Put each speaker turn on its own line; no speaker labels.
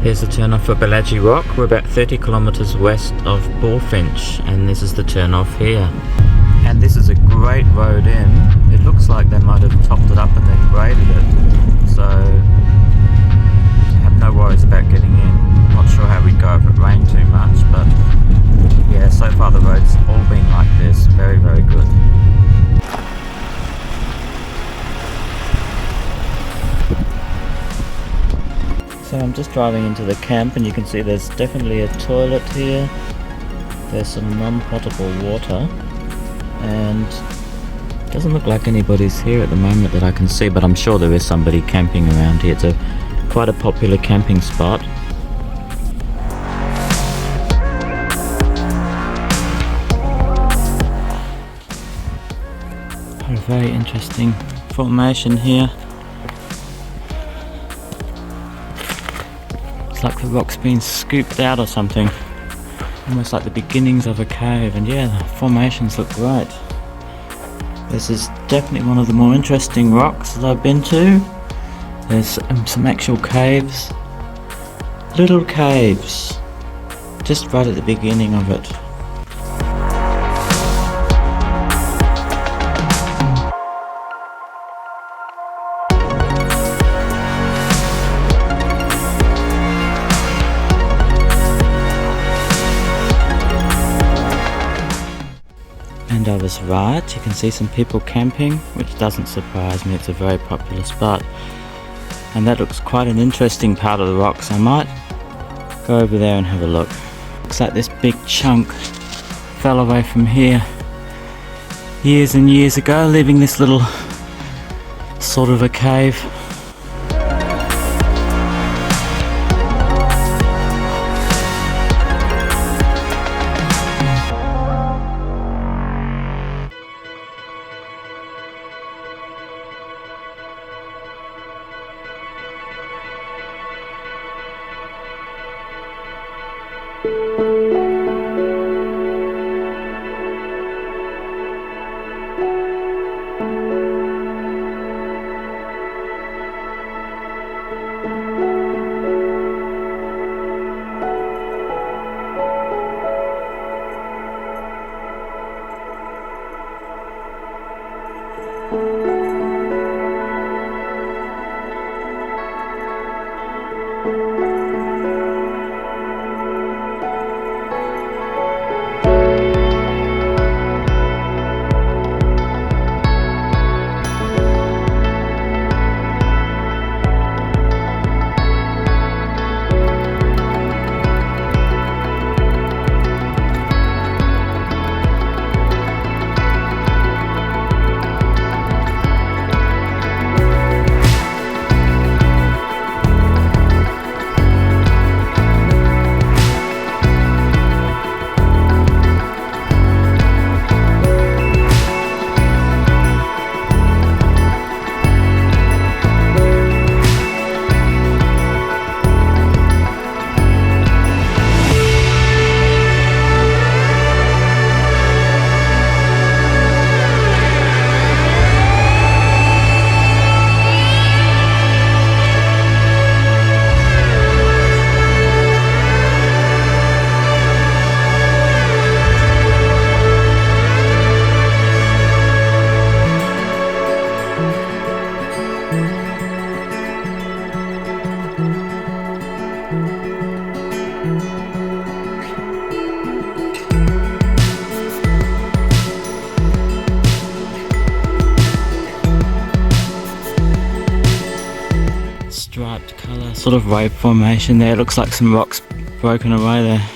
Here's the turn off for Baladjie Rock. We're about 30 kilometers west of Bullfinch, and this is the turn off here. And this is a great road in. It looks like they might have topped it up and then graded it, so I have no worries about getting in. Not sure how we'd go if it rained too much, but yeah, so far the road's all been like this. Very, very good. So I'm just driving into the camp, and you can see there's definitely a toilet here. There's some non-potable water, and it doesn't look like anybody's here at the moment that I can see, but I'm sure there is somebody camping around here. It's quite a popular camping spot. A very interesting formation here. Like the rock's been scooped out or something, almost like the beginnings of a cave. And yeah, the formations look great. This is definitely one of the more interesting rocks that I've been to. There's some actual caves, little caves, just right at the beginning of it. And I was right, you can see some people camping, which doesn't surprise me. It's a very popular spot. And that looks quite an interesting part of the rocks. I might go over there and have a look. Looks like this big chunk fell away from here years and years ago, leaving this little sort of a cave. Striped colour, sort of wave formation there. Looks like some rocks broken away there.